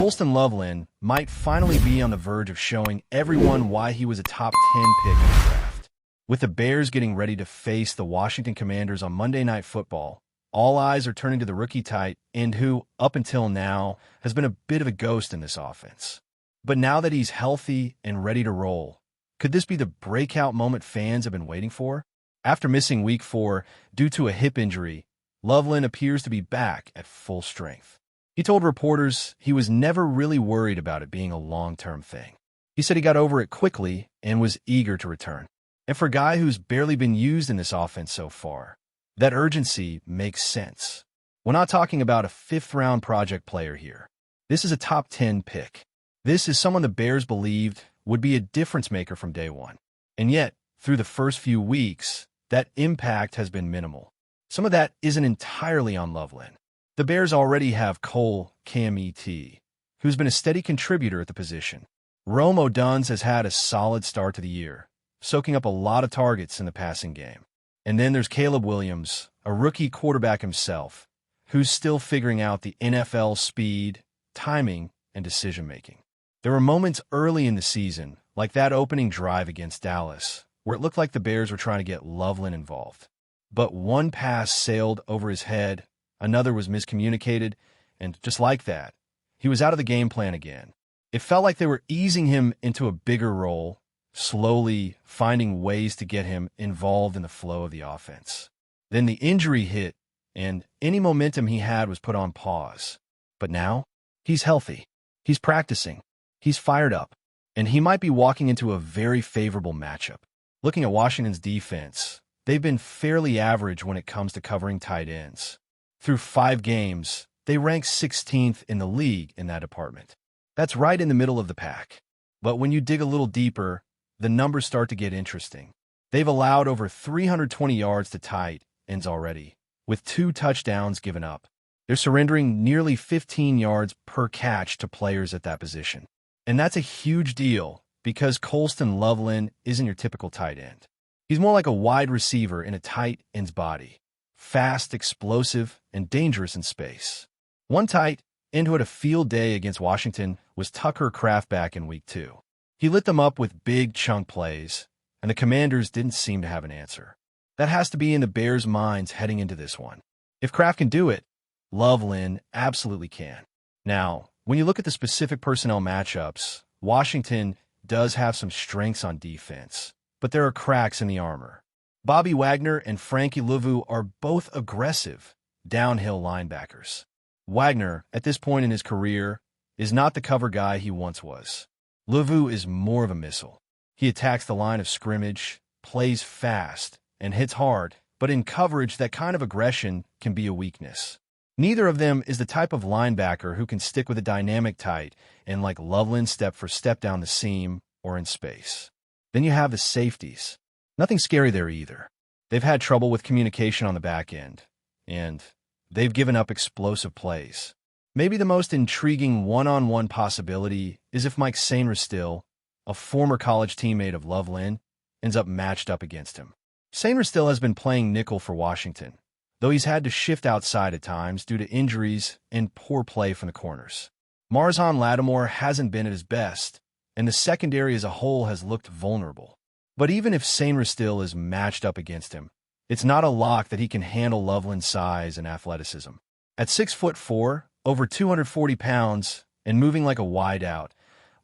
Colston Lovelin might finally be on the verge of showing everyone why he was a top 10 pick in the draft. With the Bears getting ready to face the Washington Commanders on Monday Night Football, all eyes are turning to the rookie tight end who, up until now, has been a bit of a ghost in this offense. But now that he's healthy and ready to roll, could this be the breakout moment fans have been waiting for? After missing Week 4 due to a hip injury, Lovelin appears to be back at full strength. He told reporters he was never really worried about it being a long-term thing. He said he got over it quickly and was eager to return. And for a guy who's barely been used in this offense so far, that urgency makes sense. We're not talking about a fifth-round project player here. This is a top 10 pick. This is someone the Bears believed would be a difference-maker from day one. And yet, through the first few weeks, that impact has been minimal. Some of that isn't entirely on Lovelin. The Bears already have Cole Kmet, who's been a steady contributor at the position. Rome Odunze has had a solid start to the year, soaking up a lot of targets in the passing game. And then there's Caleb Williams, a rookie quarterback himself, who's still figuring out the NFL speed, timing, and decision-making. There were moments early in the season, like that opening drive against Dallas, where it looked like the Bears were trying to get Lovelin involved. But one pass sailed over his head, another was miscommunicated, and just like that, he was out of the game plan again. It felt like they were easing him into a bigger role, slowly finding ways to get him involved in the flow of the offense. Then the injury hit, and any momentum he had was put on pause. But now, he's healthy. He's practicing. He's fired up. And he might be walking into a very favorable matchup. Looking at Washington's defense, they've been fairly average when it comes to covering tight ends. Through 5 games, they rank 16th in the league in that department. That's right in the middle of the pack. But when you dig a little deeper, the numbers start to get interesting. They've allowed over 320 yards to tight ends already, with 2 touchdowns given up. They're surrendering nearly 15 yards per catch to players at that position. And that's a huge deal because Colston Lovelin isn't your typical tight end. He's more like a wide receiver in a tight end's body. Fast, explosive, and dangerous in space. One tight end who had a field day against Washington was Tucker Kraft back in Week 2. He lit them up with big chunk plays, and the Commanders didn't seem to have an answer. That has to be in the Bears' minds heading into this one. If Kraft can do it, Lovelin absolutely can. Now, when you look at the specific personnel matchups, Washington does have some strengths on defense, but there are cracks in the armor. Bobby Wagner and Frankie Luvu are both aggressive, downhill linebackers. Wagner, at this point in his career, is not the cover guy he once was. Luvu is more of a missile. He attacks the line of scrimmage, plays fast, and hits hard, but in coverage, that kind of aggression can be a weakness. Neither of them is the type of linebacker who can stick with a dynamic tight and like Lovelin step for step down the seam or in space. Then you have the safeties. Nothing scary there either. They've had trouble with communication on the back end, and they've given up explosive plays. Maybe the most intriguing one-on-one possibility is if Mike Sainristil, a former college teammate of Lovelin, ends up matched up against him. Sainristil has been playing nickel for Washington, though he's had to shift outside at times due to injuries and poor play from the corners. Marzon Lattimore hasn't been at his best, and the secondary as a whole has looked vulnerable. But even if Sainristil is matched up against him, it's not a lock that he can handle Lovelin's size and athleticism. At 6'4", over 240 pounds, and moving like a wideout,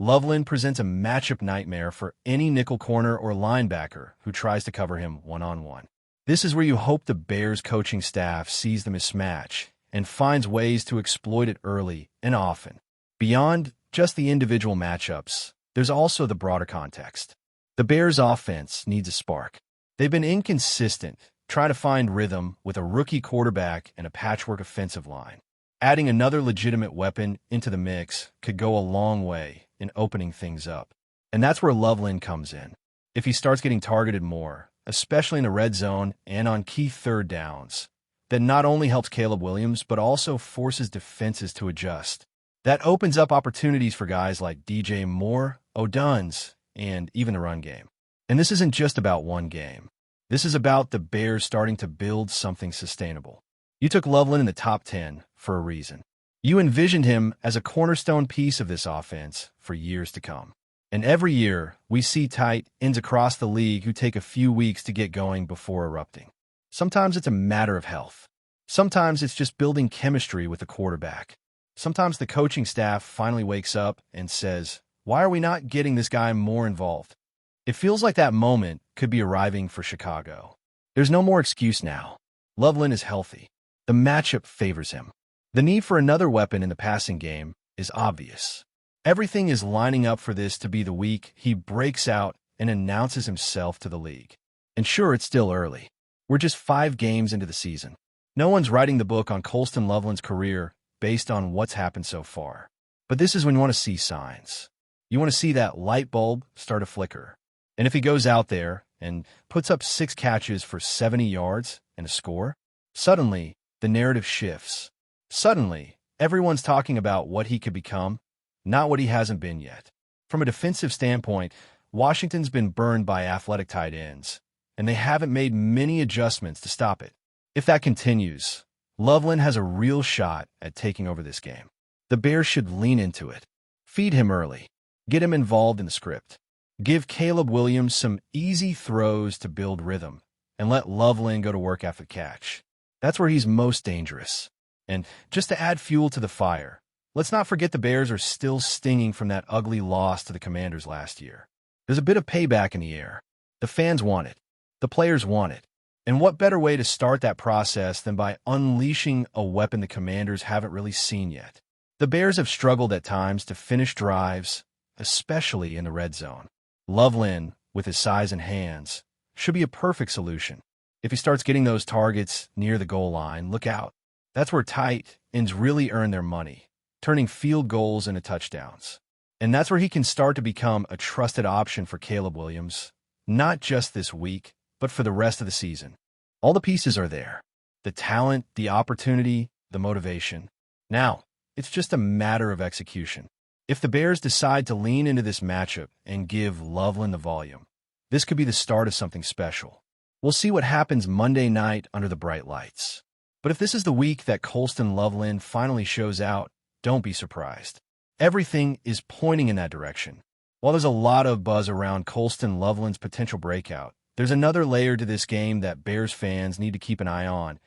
Lovelin presents a matchup nightmare for any nickel corner or linebacker who tries to cover him one-on-one. This is where you hope the Bears coaching staff sees the mismatch and finds ways to exploit it early and often. Beyond just the individual matchups, there's also the broader context. The Bears' offense needs a spark. They've been inconsistent, trying to find rhythm with a rookie quarterback and a patchwork offensive line. Adding another legitimate weapon into the mix could go a long way in opening things up. And that's where Lovelin comes in. If he starts getting targeted more, especially in the red zone and on key third downs, that not only helps Caleb Williams, but also forces defenses to adjust. That opens up opportunities for guys like DJ Moore, Odunze, and even the run game. And this isn't just about one game. This is about the Bears starting to build something sustainable. You took Lovelin in the top 10 for a reason. You envisioned him as a cornerstone piece of this offense for years to come. And every year, we see tight ends across the league who take a few weeks to get going before erupting. Sometimes it's a matter of health. Sometimes it's just building chemistry with the quarterback. Sometimes the coaching staff finally wakes up and says, "Why are we not getting this guy more involved?" It feels like that moment could be arriving for Chicago. There's no more excuse now. Lovelin is healthy. The matchup favors him. The need for another weapon in the passing game is obvious. Everything is lining up for this to be the week he breaks out and announces himself to the league. And sure, it's still early. We're just 5 games into the season. No one's writing the book on Colston Lovelin's career based on what's happened so far. But this is when you want to see signs. You want to see that light bulb start to flicker. And if he goes out there and puts up 6 catches for 70 yards and a score, suddenly the narrative shifts. Suddenly, everyone's talking about what he could become, not what he hasn't been yet. From a defensive standpoint, Washington's been burned by athletic tight ends, and they haven't made many adjustments to stop it. If that continues, Lovelin has a real shot at taking over this game. The Bears should lean into it. Feed him early. Get him involved in the script. Give Caleb Williams some easy throws to build rhythm, and let Lovelin go to work after the catch. That's where he's most dangerous. And just to add fuel to the fire, let's not forget the Bears are still stinging from that ugly loss to the Commanders last year. There's a bit of payback in the air. The fans want it. The players want it. And what better way to start that process than by unleashing a weapon the Commanders haven't really seen yet? The Bears have struggled at times to finish drives, especially in the red zone. Lovelin, with his size and hands, should be a perfect solution. If he starts getting those targets near the goal line, look out. That's where tight ends really earn their money, turning field goals into touchdowns. And that's where he can start to become a trusted option for Caleb Williams, not just this week, but for the rest of the season. All the pieces are there. The talent, the opportunity, the motivation. Now, it's just a matter of execution. If the Bears decide to lean into this matchup and give Lovelin the volume, this could be the start of something special. We'll see what happens Monday night under the bright lights. But if this is the week that Colston Lovelin finally shows out, don't be surprised. Everything is pointing in that direction. While there's a lot of buzz around Colston Lovelin's potential breakout, there's another layer to this game that Bears fans need to keep an eye on,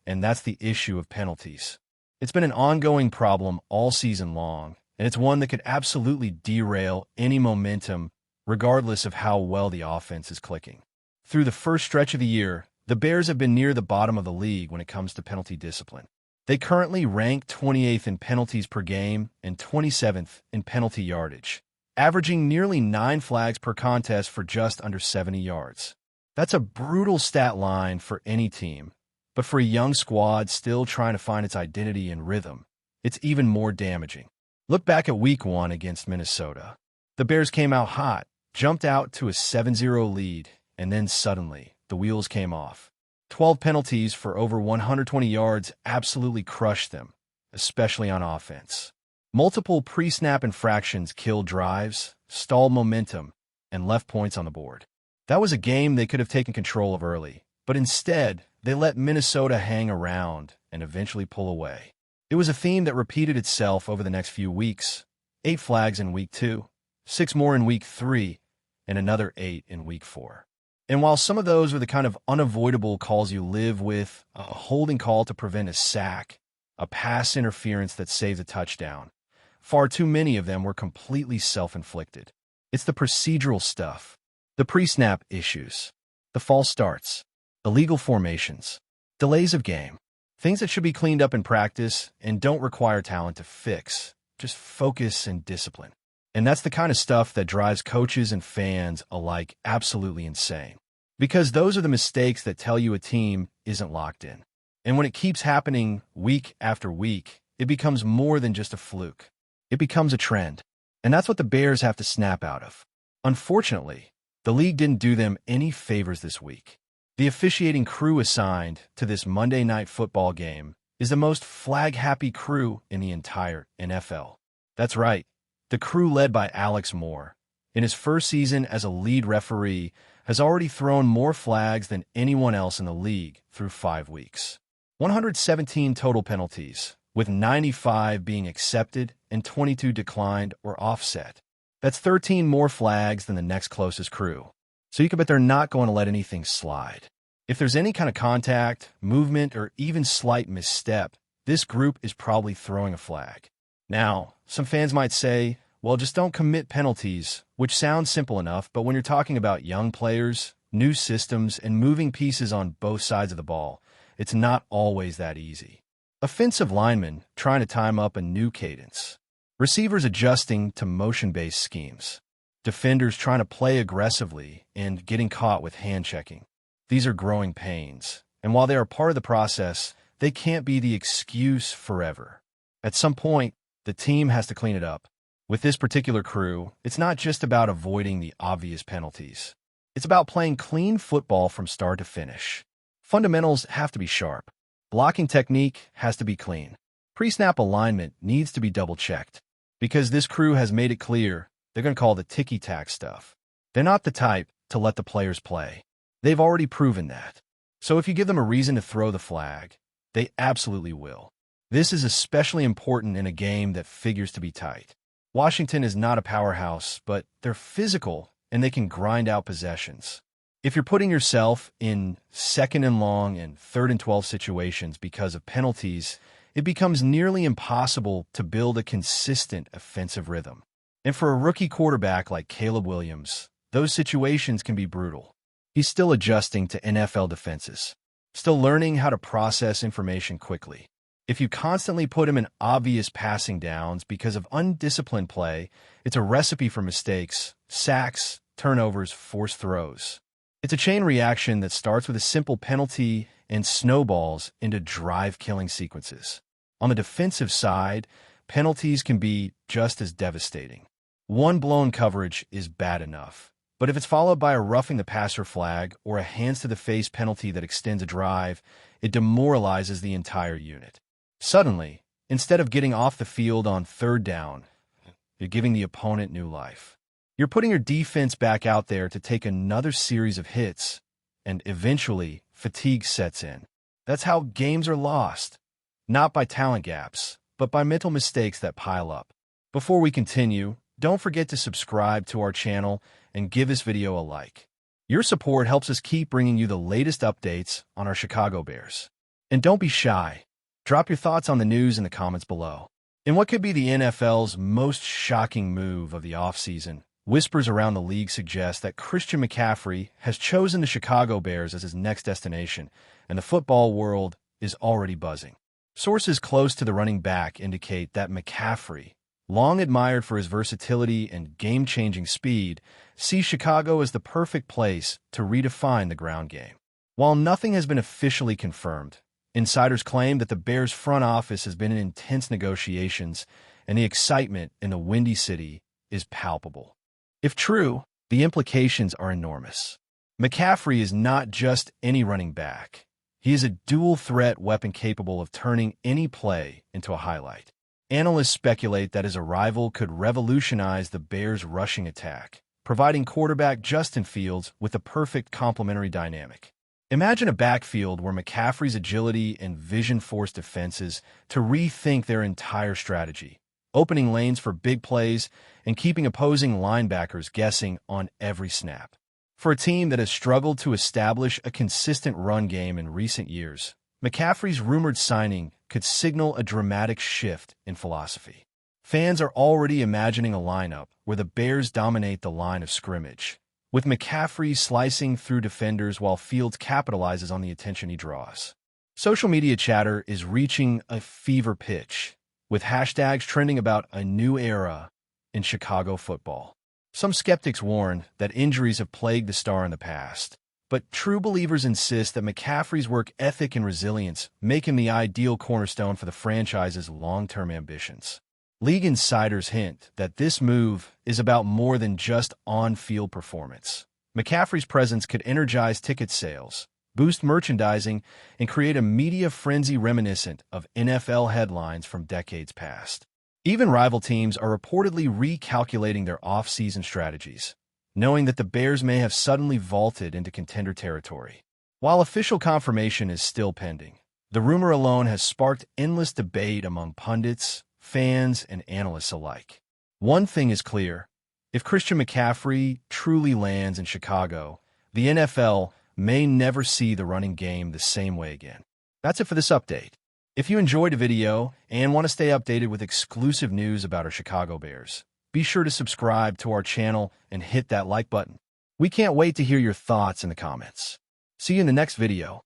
and that's the issue of penalties. It's been an ongoing problem all season long, and it's one that could absolutely derail any momentum, regardless of how well the offense is clicking. Through the first stretch of the year, the Bears have been near the bottom of the league when it comes to penalty discipline. They currently rank 28th in penalties per game and 27th in penalty yardage, averaging nearly 9 flags per contest for just under 70 yards. That's a brutal stat line for any team, but for a young squad still trying to find its identity and rhythm, it's even more damaging. Look back at Week 1 against Minnesota. The Bears came out hot, jumped out to a 7-0 lead, and then suddenly, the wheels came off. 12 penalties for over 120 yards absolutely crushed them, especially on offense. Multiple pre-snap infractions killed drives, stalled momentum, and left points on the board. That was a game they could have taken control of early, but instead, they let Minnesota hang around and eventually pull away. It was a theme that repeated itself over the next few weeks. 8 flags in Week 2, 6 more in Week 3, and another 8 in Week 4. And while some of those were the kind of unavoidable calls you live with, a holding call to prevent a sack, a pass interference that saved a touchdown, far too many of them were completely self-inflicted. It's the procedural stuff, the pre-snap issues, the false starts, illegal formations, delays of game, things that should be cleaned up in practice and don't require talent to fix, just focus and discipline. And that's the kind of stuff that drives coaches and fans alike absolutely insane. Because those are the mistakes that tell you a team isn't locked in. And when it keeps happening week after week, it becomes more than just a fluke. It becomes a trend. And that's what the Bears have to snap out of. Unfortunately, the league didn't do them any favors this week. The officiating crew assigned to this Monday Night Football game is the most flag-happy crew in the entire NFL. That's right, the crew led by Alex Moore, in his first season as a lead referee, has already thrown more flags than anyone else in the league through 5 weeks. 117 total penalties, with 95 being accepted and 22 declined or offset. That's 13 more flags than the next closest crew. So you can bet they're not going to let anything slide. If there's any kind of contact, movement, or even slight misstep, this group is probably throwing a flag. Now, some fans might say, well, just don't commit penalties, which sounds simple enough, but when you're talking about young players, new systems, and moving pieces on both sides of the ball, it's not always that easy. Offensive linemen trying to time up a new cadence. Receivers adjusting to motion-based schemes. Defenders trying to play aggressively and getting caught with hand-checking. These are growing pains, and while they are part of the process, they can't be the excuse forever. At some point, the team has to clean it up. With this particular crew, it's not just about avoiding the obvious penalties. It's about playing clean football from start to finish. Fundamentals have to be sharp. Blocking technique has to be clean. Pre-snap alignment needs to be double-checked. Because this crew has made it clear, they're going to call the ticky-tack stuff. They're not the type to let the players play. They've already proven that. So if you give them a reason to throw the flag, they absolutely will. This is especially important in a game that figures to be tight. Washington is not a powerhouse, but they're physical and they can grind out possessions. If you're putting yourself in 2nd and long and 3rd and 12 situations because of penalties, it becomes nearly impossible to build a consistent offensive rhythm. And for a rookie quarterback like Caleb Williams, those situations can be brutal. He's still adjusting to NFL defenses, still learning how to process information quickly. If you constantly put him in obvious passing downs because of undisciplined play, it's a recipe for mistakes, sacks, turnovers, forced throws. It's a chain reaction that starts with a simple penalty and snowballs into drive-killing sequences. On the defensive side, penalties can be just as devastating. One blown coverage is bad enough, but if it's followed by a roughing the passer flag or a hands-to-the-face penalty that extends a drive, it demoralizes the entire unit. Suddenly, instead of getting off the field on 3rd down, you're giving the opponent new life. You're putting your defense back out there to take another series of hits, and eventually, fatigue sets in. That's how games are lost. Not by talent gaps, but by mental mistakes that pile up. Before we continue, don't forget to subscribe to our channel and give this video a like. Your support helps us keep bringing you the latest updates on our Chicago Bears. And don't be shy. Drop your thoughts on the news in the comments below. In what could be the NFL's most shocking move of the offseason, whispers around the league suggest that Christian McCaffrey has chosen the Chicago Bears as his next destination, and the football world is already buzzing. Sources close to the running back indicate that McCaffrey, long admired for his versatility and game-changing speed, sees Chicago as the perfect place to redefine the ground game. While nothing has been officially confirmed, insiders claim that the Bears' front office has been in intense negotiations, and the excitement in the Windy City is palpable. If true, the implications are enormous. McCaffrey is not just any running back. He is a dual-threat weapon capable of turning any play into a highlight. Analysts speculate that his arrival could revolutionize the Bears' rushing attack, providing quarterback Justin Fields with a perfect complementary dynamic. Imagine a backfield where McCaffrey's agility and vision force defenses to rethink their entire strategy, opening lanes for big plays and keeping opposing linebackers guessing on every snap. For a team that has struggled to establish a consistent run game in recent years, McCaffrey's rumored signing could signal a dramatic shift in philosophy. Fans are already imagining a lineup where the Bears dominate the line of scrimmage, with McCaffrey slicing through defenders while Fields capitalizes on the attention he draws. Social media chatter is reaching a fever pitch, with hashtags trending about a new era in Chicago football. Some skeptics warn that injuries have plagued the star in the past, but true believers insist that McCaffrey's work ethic and resilience make him the ideal cornerstone for the franchise's long-term ambitions. League insiders hint that this move is about more than just on-field performance. McCaffrey's presence could energize ticket sales, boost merchandising, and create a media frenzy reminiscent of NFL headlines from decades past. Even rival teams are reportedly recalculating their off-season strategies, knowing that the Bears may have suddenly vaulted into contender territory. While official confirmation is still pending, The rumor alone has sparked endless debate among pundits, fans, and analysts alike. One thing is clear. If Christian McCaffrey truly lands in Chicago, the NFL may never see the running game the same way again. That's it for this update. If you enjoyed the video and want to stay updated with exclusive news about our Chicago Bears, be sure to subscribe to our channel and hit that like button. We can't wait to hear your thoughts in the comments. See you in the next video.